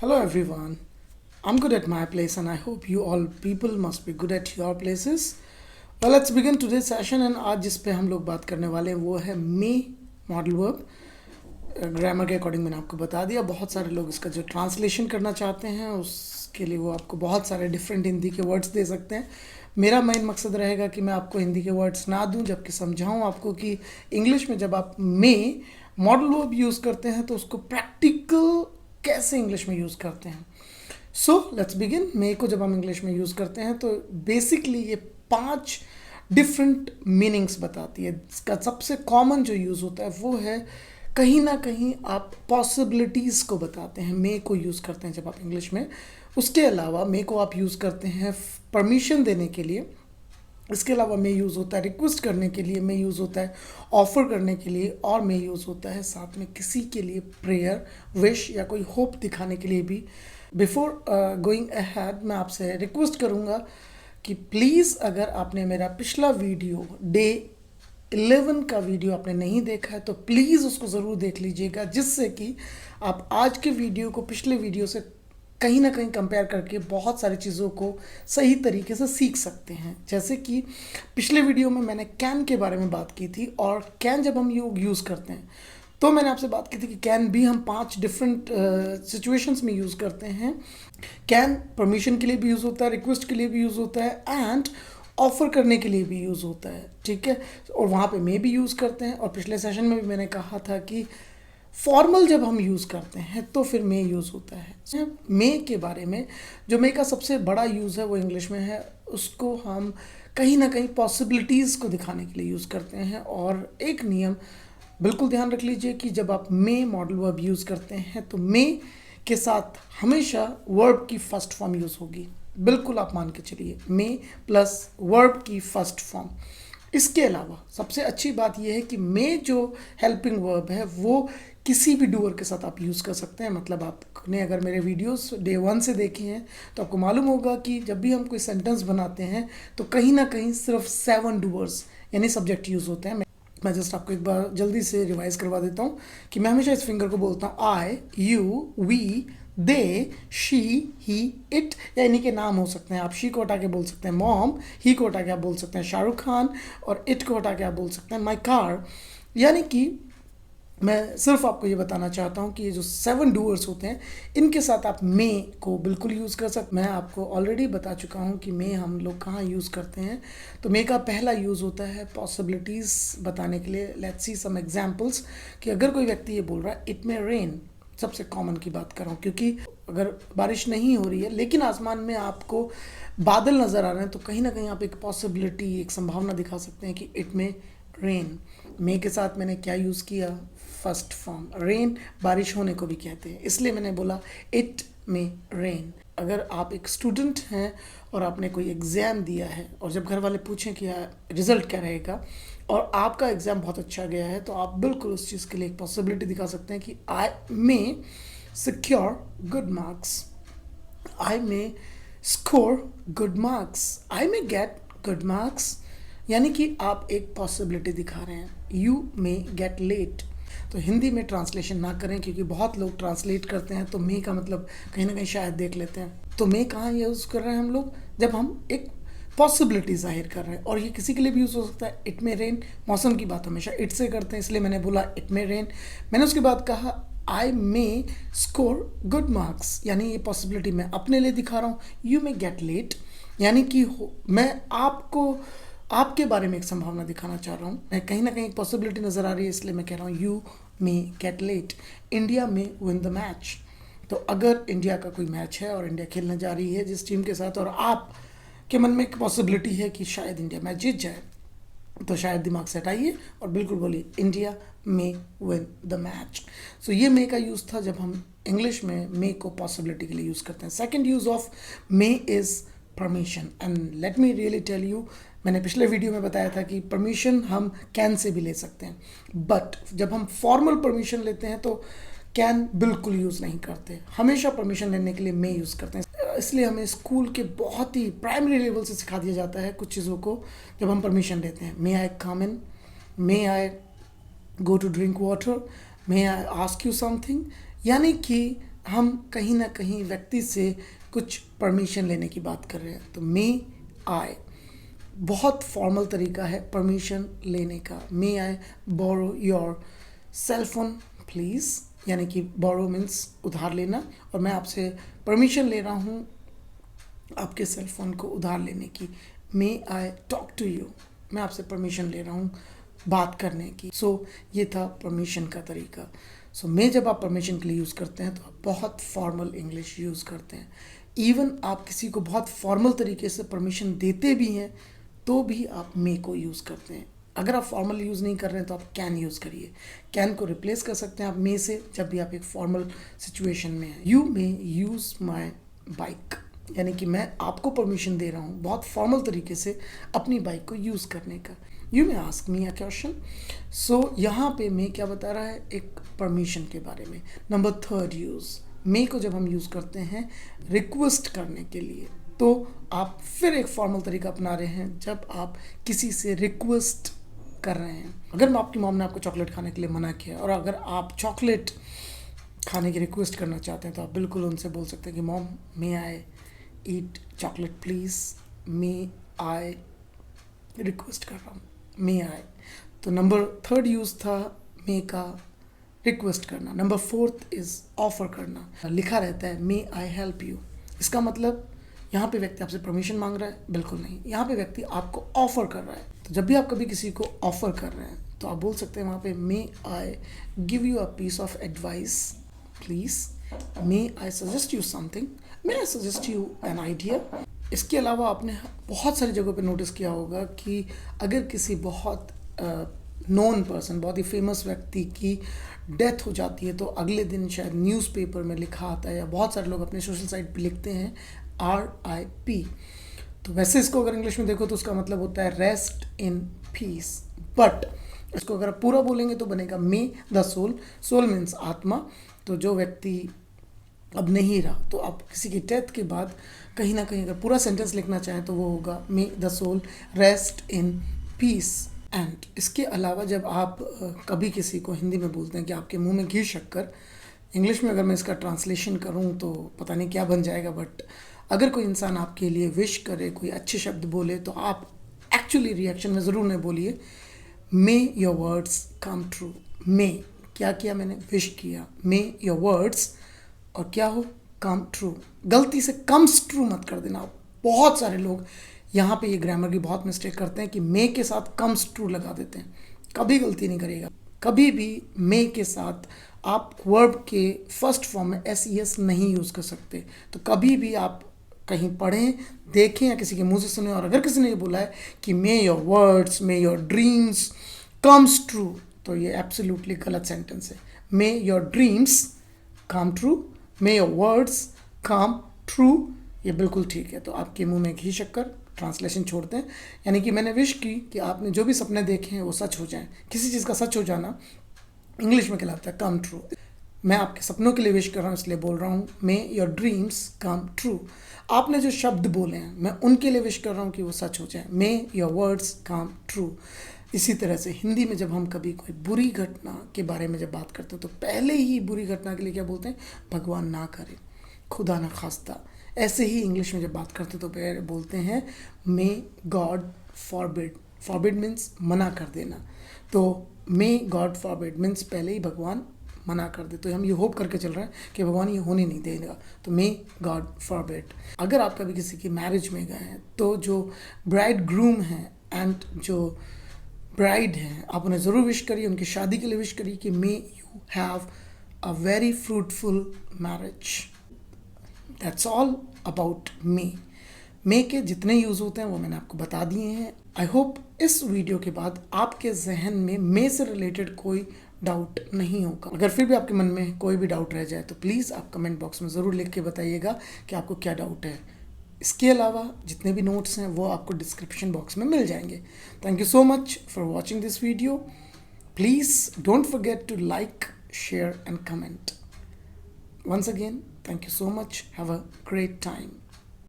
Hello everyone. I'm good at my place and I hope you all people must be good at your places. Well, let's begin today's session and आज जिस पे हम लोग बात करने वाले हैं वो है मे मॉडल वर्ब। ग्रामर के अकॉर्डिंग मैंने आपको बता दिया। बहुत सारे लोग इसका जो ट्रांसलेशन करना चाहते हैं उसके लिए वो आपको बहुत सारे डिफरेंट हिंदी के वर्ड्स दे सकते हैं। मेरा मेन मकसद रहेगा कि मैं आपको हिंदी के वर्ड्स ना दूं, जबकि समझाऊं आपको कि इंग्लिश में जब आप मे मॉडल वर्ब यूज़ करते हैं तो उसको प्रैक्टिकल कैसे इंग्लिश में यूज़ करते हैं। So let's begin. मे को जब हम इंग्लिश में यूज़ करते हैं तो बेसिकली ये 5 डिफरेंट मीनिंग्स बताती है। इसका सबसे कॉमन जो यूज़ होता है वो है कहीं ना कहीं आप पॉसिबिलिटीज़ को बताते हैं। मे को यूज़ करते हैं जब आप इंग्लिश में। उसके अलावा मे को आप यूज़ करते हैं परमिशन देने के लिए। इसके अलावा मे यूज़ होता है रिक्वेस्ट करने के लिए, मे यूज़ होता है ऑफ़र करने के लिए, और मे यूज़ होता है साथ में किसी के लिए प्रेयर, विश या कोई होप दिखाने के लिए भी। बिफोर गोइंग अहेड मैं आपसे रिक्वेस्ट करूँगा कि प्लीज़ अगर आपने मेरा पिछला वीडियो डे 11 का वीडियो आपने नहीं देखा है तो प्लीज़ उसको ज़रूर देख लीजिएगा, जिससे कि आप आज के वीडियो को पिछले वीडियो से कहीं ना कहीं कंपेयर करके बहुत सारी चीज़ों को सही तरीके से सीख सकते हैं। जैसे कि पिछले वीडियो में मैंने कैन के बारे में बात की थी, और कैन जब हम यूज़ करते हैं तो मैंने आपसे बात की थी कि कैन भी हम 5 डिफरेंट सिचुएशंस में यूज़ करते हैं। कैन परमिशन के लिए भी यूज़ होता है, रिक्वेस्ट के लिए भी यूज़ होता है, एंड ऑफ़र करने के लिए भी यूज़ होता है। ठीक है, और वहाँ पे मे भी यूज़ करते हैं। और पिछले सेशन में भी मैंने कहा था कि फॉर्मल जब हम यूज़ करते हैं तो फिर मे यूज़ होता है। मे के बारे में जो मे का सबसे बड़ा यूज़ है वो इंग्लिश में है। उसको हम कहीं ना कहीं पॉसिबिलिटीज़ को दिखाने के लिए यूज़ करते हैं। और एक नियम बिल्कुल ध्यान रख लीजिए कि जब आप मे मॉडल वर्ब यूज़ करते हैं तो मे के साथ हमेशा वर्ब की फर्स्ट फॉर्म यूज़ होगी। बिल्कुल आप मान के चलिए, मे प्लस वर्ब की फर्स्ट फॉर्म। इसके अलावा सबसे अच्छी बात यह है कि मे जो हेल्पिंग वर्ब है वो किसी भी डूअर के साथ आप यूज़ कर सकते हैं। मतलब आपने अगर मेरे वीडियोस डे 1 से देखे हैं तो आपको मालूम होगा कि जब भी हम कोई सेंटेंस बनाते हैं तो कहीं ना कहीं सिर्फ 7 डूअर्स यानी सब्जेक्ट यूज़ होते हैं। मैं जस्ट आपको एक बार जल्दी से रिवाइज करवा देता हूँ कि मैं हमेशा इस फिंगर को बोलता हूँ I, you, we, they, she, he, it, या इन्हीं के नाम हो सकते हैं। आप शी को हटा के बोल सकते हैं मॉम, ही को हटा के आप बोल सकते हैं शाहरुख खान, और इट को हटा के आप बोल सकते हैं माई कार। यानी कि मैं सिर्फ आपको ये बताना चाहता हूँ कि ये जो 7 डूअर्स होते हैं इनके साथ आप मे को बिल्कुल यूज़ कर सकते। मैं आपको ऑलरेडी बता चुका हूँ कि मे हम लोग कहाँ यूज़ करते हैं। तो मे का पहला यूज़ होता है पॉसिबिलिटीज़ बताने के लिए। लेट्स सी सम एग्जांपल्स कि अगर कोई व्यक्ति ये बोल रहा है इट मे रेन, सबसे कॉमन की बात कर रहा हूँ, क्योंकि अगर बारिश नहीं हो रही है लेकिन आसमान में आपको बादल नज़र आ रहे हैं तो कहीं ना कहीं आप एक पॉसिबिलिटी, एक संभावना दिखा सकते हैं कि इट मे रेन। मे के साथ मैंने क्या यूज़ किया, फर्स्ट फॉर्म। रेन बारिश होने को भी कहते हैं, इसलिए मैंने बोला इट मे रेन। अगर आप एक स्टूडेंट हैं और आपने कोई एग्ज़ाम दिया है और जब घर वाले पूछें कि रिज़ल्ट क्या रहेगा और आपका एग्ज़ाम बहुत अच्छा गया है तो आप बिल्कुल उस चीज़ के लिए एक पॉसिबिलिटी दिखा सकते हैं कि I may secure good marks, I may score good marks, I may get good marks. यानी कि आप एक पॉसिबिलिटी दिखा रहे हैं। You may get late. तो हिंदी में ट्रांसलेशन ना करें, क्योंकि बहुत लोग ट्रांसलेट करते हैं तो मे का मतलब कहीं ना कहीं शायद देख लेते हैं। तो मे कहाँ यूज़ कर रहे हैं हम लोग, जब हम एक पॉसिबिलिटी जाहिर कर रहे हैं। और ये किसी के लिए भी यूज़ हो सकता है। इट मे रेन, मौसम की बात हमेशा इट से करते हैं, इसलिए मैंने बोला इट मे रेन। मैंने उसके बाद कहा आई मे स्कोर गुड मार्क्स, यानी ये पॉसिबिलिटी मैं अपने लिए दिखा रहा हूँ। यू मे गेट लेट, यानी कि मैं आपको आपके बारे में एक संभावना दिखाना चाह रहा हूँ। मैं कहीं ना कहीं एक पॉसिबिलिटी नज़र आ रही है, इसलिए मैं कह रहा हूँ you may get late. India में विन द मैच। तो अगर इंडिया का कोई मैच है और इंडिया खेलने जा रही है जिस टीम के साथ, और आप के मन में एक पॉसिबिलिटी है कि शायद इंडिया मैच जीत जाए, तो शायद दिमाग से हटाइए और बिल्कुल बोलिए India may win the match. So ये मे का यूज़ था जब हम इंग्लिश में मे को पॉसिबिलिटी के लिए यूज़ करते हैं। Second use of may is permission. And let me really tell you, मैंने पिछले वीडियो में बताया था कि परमिशन हम कैन से भी ले सकते हैं, बट जब हम फॉर्मल परमिशन लेते हैं तो कैन बिल्कुल यूज़ नहीं करते। हमेशा परमिशन लेने के लिए मे यूज़ करते हैं। इसलिए हमें स्कूल के बहुत ही प्राइमरी लेवल से सिखा दिया जाता है कुछ चीज़ों को जब हम परमिशन लेते हैं। May I come in, may I go to drink water, may I ask you something. यानी कि हम कहीं ना कहीं व्यक्ति से कुछ परमिशन लेने की बात कर रहे हैं, तो मे आई बहुत फॉर्मल तरीका है परमिशन लेने का। May I borrow your cell phone please, यानी कि बोरो मीन्स उधार लेना, और मैं आपसे परमिशन ले रहा हूँ आपके सेल फ़ोन को उधार लेने की। मे आई टॉक टू यू, मैं आपसे परमिशन ले रहा हूँ बात करने की। ये था परमिशन का तरीका। मे जब आप परमिशन के लिए यूज़ करते हैं तो आप बहुत फॉर्मल इंग्लिश यूज़ करते हैं। इवन आप किसी को बहुत फॉर्मल तरीके से परमिशन देते भी हैं तो भी आप मे को यूज़ करते हैं। अगर आप फॉर्मल यूज़ नहीं कर रहे हैं तो आप कैन यूज़ करिए। कैन को रिप्लेस कर सकते हैं आप मे से जब भी आप एक फॉर्मल सिचुएशन में हैं। You may use my bike, यानी कि मैं आपको परमिशन दे रहा हूँ बहुत फॉर्मल तरीके से अपनी बाइक को यूज़ करने का। You may ask me a question. यहाँ पे मे क्या बता रहा है, एक परमिशन के बारे में। नंबर थर्ड यूज़, मे को जब हम यूज़ करते हैं रिक्वेस्ट करने के लिए, तो आप फिर एक फॉर्मल तरीका अपना रहे हैं जब आप किसी से रिक्वेस्ट कर रहे हैं। अगर आपकी मॉम ने आपको चॉकलेट खाने के लिए मना किया और अगर आप चॉकलेट खाने की रिक्वेस्ट करना चाहते हैं तो आप बिल्कुल उनसे बोल सकते हैं कि mom may I eat chocolate please, may I request कर रहा हूँ, मे आई। तो नंबर थर्ड यूज़ था मे का रिक्वेस्ट करना। नंबर फोर्थ इज़ ऑफ़र करना। लिखा रहता है मे आई हेल्प यू, इसका मतलब यहाँ पे व्यक्ति आपसे परमिशन मांग रहा है? बिल्कुल नहीं, यहाँ पे व्यक्ति आपको ऑफ़र कर रहा है। तो जब भी आप कभी किसी को ऑफ़र कर रहे हैं तो आप बोल सकते हैं वहाँ पे may I give you a piece of advice please, may I suggest you something, may I suggest you an idea. इसके अलावा आपने बहुत सारी जगहों पे नोटिस किया होगा कि अगर किसी बहुत नोन पर्सन, बहुत ही फेमस व्यक्ति की डेथ हो जाती है तो अगले दिन शायद न्यूज़पेपर में लिखा आता है या बहुत सारे लोग अपने सोशल साइट पे लिखते हैं RIP। तो वैसे इसको अगर इंग्लिश में देखो तो उसका मतलब होता है रेस्ट इन पीस, बट इसको अगर आप पूरा बोलेंगे तो बनेगा may the soul. Soul means आत्मा। तो जो व्यक्ति अब नहीं रहा, तो आप किसी की डेथ के बाद कहीं ना कहीं अगर पूरा सेंटेंस लिखना चाहें तो वो होगा may the soul rest in peace. And इसके अलावा जब आप कभी किसी को हिंदी में बोलते हैं कि आपके मुंह में घी शक्कर, इंग्लिश में अगर मैं इसका ट्रांसलेशन करूं तो पता नहीं क्या बन जाएगा, बट अगर कोई इंसान आपके लिए विश करे, कोई अच्छे शब्द बोले, तो आप एक्चुअली रिएक्शन में ज़रूर नहीं बोलिए may your words come true. May क्या किया मैंने, विश किया, मे योर वर्ड्स और क्या हो, कम ट्रू। गलती से कम्स ट्रू मत कर देना। बहुत सारे लोग यहाँ पे ये ग्रामर की बहुत मिस्टेक करते हैं कि मे के साथ कम्स ट्रू लगा देते हैं। कभी गलती नहीं करिएगा, कभी भी मे के साथ आप वर्ब के फर्स्ट फॉर्म में SES नहीं यूज़ कर सकते। तो कभी भी आप कहीं पढ़ें, देखें या किसी के मुंह से सुने और अगर किसी ने ये बोला है कि मे your words, may your dreams comes true, तो ये एब्सोल्युटली गलत सेंटेंस है। मे your dreams come true, may your words come true, ये बिल्कुल ठीक है। तो आपके मुंह में घी शक्कर, ट्रांसलेशन छोड़ते हैं, यानी कि मैंने विश की कि आपने जो भी सपने देखे हैं वो सच हो जाएं। किसी चीज़ का सच हो जाना इंग्लिश में कहलाता है कम ट्रू। मैं आपके सपनों के लिए विश कर रहा हूँ, इसलिए बोल रहा हूँ मे योर ड्रीम्स कम ट्रू। आपने जो शब्द बोले हैं मैं उनके लिए विश कर रहा हूँ कि वो सच हो जाए, मे योर वर्ड्स कम ट्रू। इसी तरह से हिंदी में जब हम कभी कोई बुरी घटना के बारे में जब बात करते हैं तो पहले ही बुरी घटना के लिए क्या बोलते हैं, भगवान ना करे, खुदा ना खास्ता। ऐसे ही इंग्लिश में जब बात करते हैं तो बोलते हैं may God forbid. Forbid means मना कर देना, तो मे गॉड फॉरबिड मीन्स पहले ही भगवान मना कर दे। तो हम ये होप करके चल रहे हैं कि भगवान ये होने नहीं देगा, तो मे गॉड फॉरबिड। अगर आप कभी किसी की मैरिज में गए हैं तो जो ब्राइड ग्रूम हैं एंड जो ब्राइड हैं, आप उन्हें ज़रूर विश करिए, उनकी शादी के लिए विश करिए कि may you have a very fruitful marriage. That's all about may के जितने यूज़ होते हैं वो मैंने आपको बता दिए हैं। आई होप इस वीडियो के बाद आपके जहन में मे से रिलेटेड कोई डाउट नहीं होगा। अगर फिर भी आपके मन में कोई भी डाउट रह जाए तो प्लीज़ आप कमेंट बॉक्स में ज़रूर लिख के बताइएगा कि आपको क्या डाउट है। इसके अलावा जितने भी नोट्स हैं वो आपको डिस्क्रिप्शन बॉक्स में मिल जाएंगे। Thank you so much for watching this video. Please don't forget to like, share and comment. Once again, thank you so much. Have a great time.